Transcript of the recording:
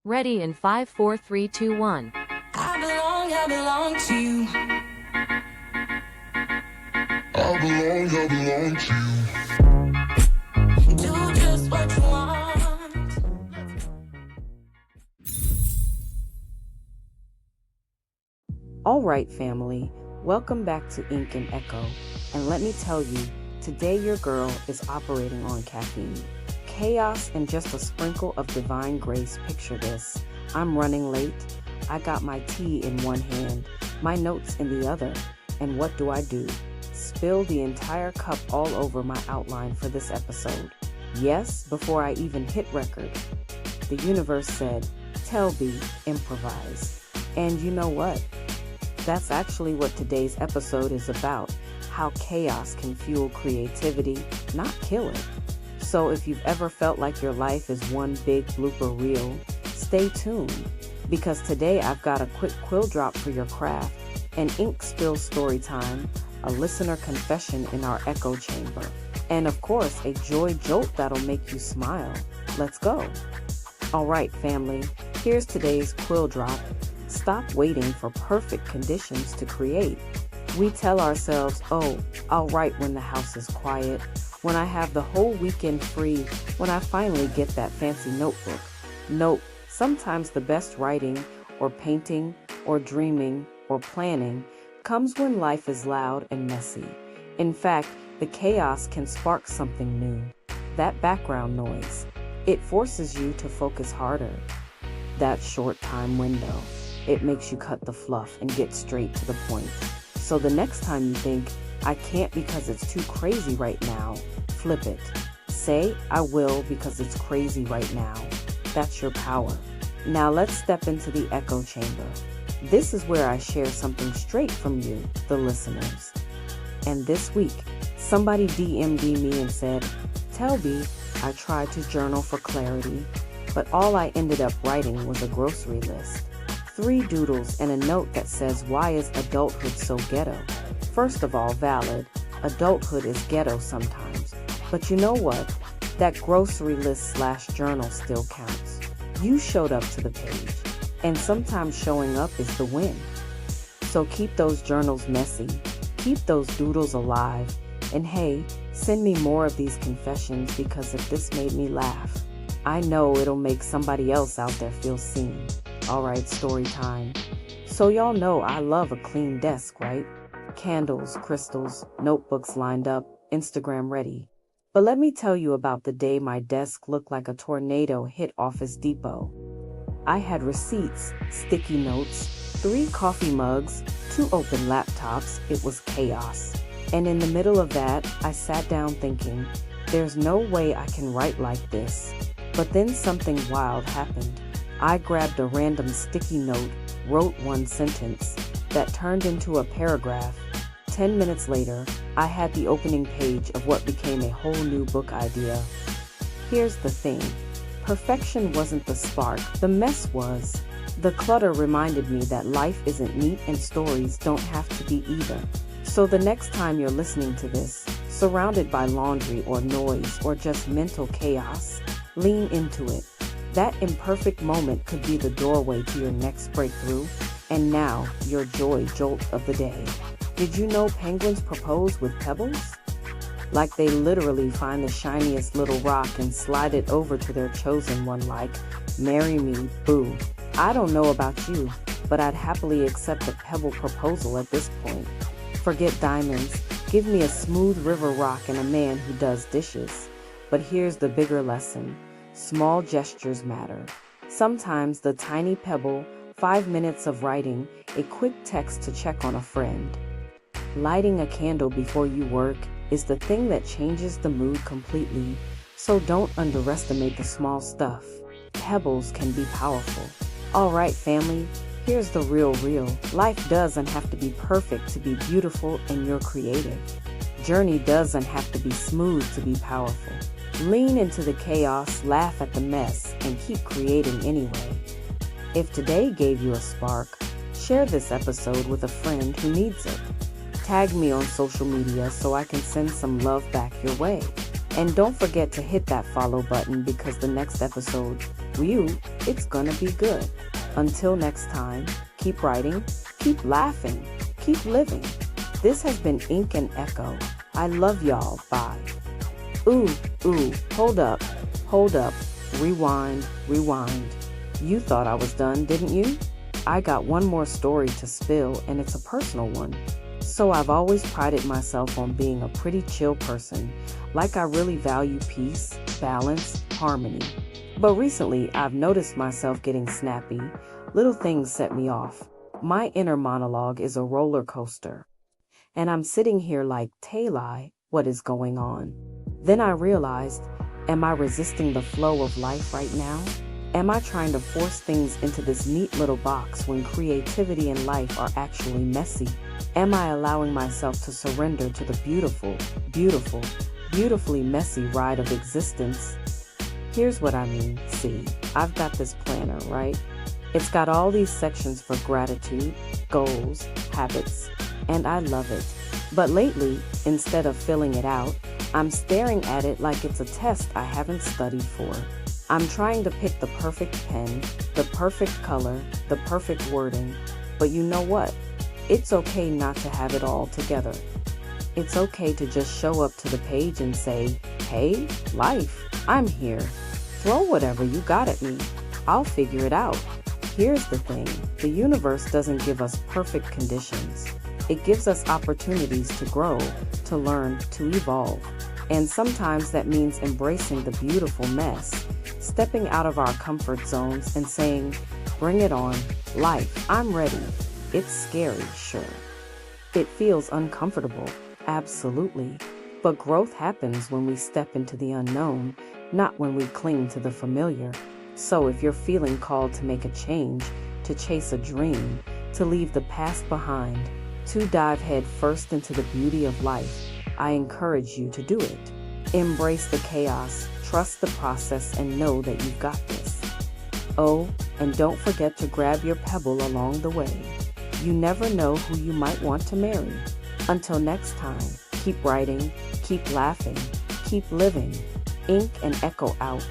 Ready in 5, 4, 3, 2, 1. I belong to you. I belong to you. Do just what you want. All right, family, welcome back to Ink and Echo. And let me tell you, today your girl is operating on caffeine. Chaos and just a sprinkle of divine grace. Picture this. I'm running late. I got my tea in one hand, my notes in the other. And what do? Spill the entire cup all over my outline for this episode. Yes, before I even hit record. The universe said, Telby, improvise. And you know what? That's actually what today's episode is about. How chaos can fuel creativity, not kill it. So if you've ever felt like your life is one big blooper reel, stay tuned. Because today I've got a quick quill drop for your craft, an ink spill story time, a listener confession in our echo chamber, and of course a joy jolt that'll make you smile. Let's go. All right, family, here's today's quill drop. Stop waiting for perfect conditions to create. We tell ourselves, oh, I'll write when the house is quiet, when I have the whole weekend free, when I finally get that fancy notebook. Nope, sometimes the best writing, or painting, or dreaming, or planning comes when life is loud and messy. In fact, the chaos can spark something new. That background noise, it forces you to focus harder. That short time window, it makes you cut the fluff and get straight to the point. So the next time you think, I can't because it's too crazy right now, flip it. Say, I will because it's crazy right now. That's your power. Now let's step into the echo chamber. This is where I share something straight from you, the listeners. And this week, somebody DM'd me and said, Telby, I tried to journal for clarity, but all I ended up writing was a grocery list. 3 doodles and a note that says, why is adulthood so ghetto? First of all, valid. Adulthood is ghetto sometimes. But you know what? That grocery list/journal still counts. You showed up to the page. And sometimes showing up is the win. So keep those journals messy. Keep those doodles alive. And hey, send me more of these confessions, because if this made me laugh, I know it'll make somebody else out there feel seen. All right, story time. So y'all know I love a clean desk, right? Candles, crystals, notebooks lined up, Instagram ready. But let me tell you about the day my desk looked like a tornado hit Office Depot. I had receipts, sticky notes, 3 coffee mugs, 2 open laptops. It was chaos. And in the middle of that, I sat down thinking, there's no way I can write like this. But then something wild happened. I grabbed a random sticky note, wrote one sentence, that turned into a paragraph. 10 minutes later, I had the opening page of what became a whole new book idea. Here's the thing. Perfection wasn't the spark, the mess was. The clutter reminded me that life isn't neat and stories don't have to be either. So the next time you're listening to this, surrounded by laundry or noise or just mental chaos, lean into it. That imperfect moment could be the doorway to your next breakthrough. And now, your joy jolt of the day. Did you know penguins propose with pebbles? Like they literally find the shiniest little rock and slide it over to their chosen one like, marry me, boo. I don't know about you, but I'd happily accept a pebble proposal at this point. Forget diamonds, give me a smooth river rock and a man who does dishes. But here's the bigger lesson. Small gestures matter. Sometimes the tiny pebble, 5 minutes of writing, a quick text to check on a friend. Lighting a candle before you work is the thing that changes the mood completely. So don't underestimate the small stuff. Pebbles can be powerful. All right, family, here's the real. Life doesn't have to be perfect to be beautiful, and you're creative. Journey doesn't have to be smooth to be powerful. Lean into the chaos, laugh at the mess, and keep creating anyway. If today gave you a spark, share this episode with a friend who needs it. Tag me on social media so I can send some love back your way. And don't forget to hit that follow button, because the next episode, you, it's gonna be good. Until next time, keep writing, keep laughing, keep living. This has been Ink and Echo. I love y'all. Bye. Ooh, hold up, rewind. You thought I was done, didn't you? I got one more story to spill, and it's a personal one. So I've always prided myself on being a pretty chill person, like I really value peace, balance, harmony. But recently, I've noticed myself getting snappy. Little things set me off. My inner monologue is a roller coaster. And I'm sitting here like, Telby, what is going on? Then I realized, am I resisting the flow of life right now? Am I trying to force things into this neat little box when creativity and life are actually messy? Am I allowing myself to surrender to the beautifully messy ride of existence? Here's what I mean. See, I've got this planner, right? It's got all these sections for gratitude, goals, habits, and I love it. But lately, instead of filling it out, I'm staring at it like it's a test I haven't studied for. I'm trying to pick the perfect pen, the perfect color, the perfect wording, but you know what? It's okay not to have it all together. It's okay to just show up to the page and say, hey, life, I'm here. Throw whatever you got at me. I'll figure it out. Here's the thing, the universe doesn't give us perfect conditions. It gives us opportunities to grow, to learn, to evolve. And sometimes that means embracing the beautiful mess, stepping out of our comfort zones and saying, bring it on, life, I'm ready. It's scary, sure. It feels uncomfortable, absolutely. But growth happens when we step into the unknown, not when we cling to the familiar. So if you're feeling called to make a change, to chase a dream, to leave the past behind, to dive head first into the beauty of life, I encourage you to do it. Embrace the chaos, trust the process, and know that you've got this. Oh, and don't forget to grab your pebble along the way. You never know who you might want to marry. Until next time, keep writing, keep laughing, keep living. Ink and Echo out.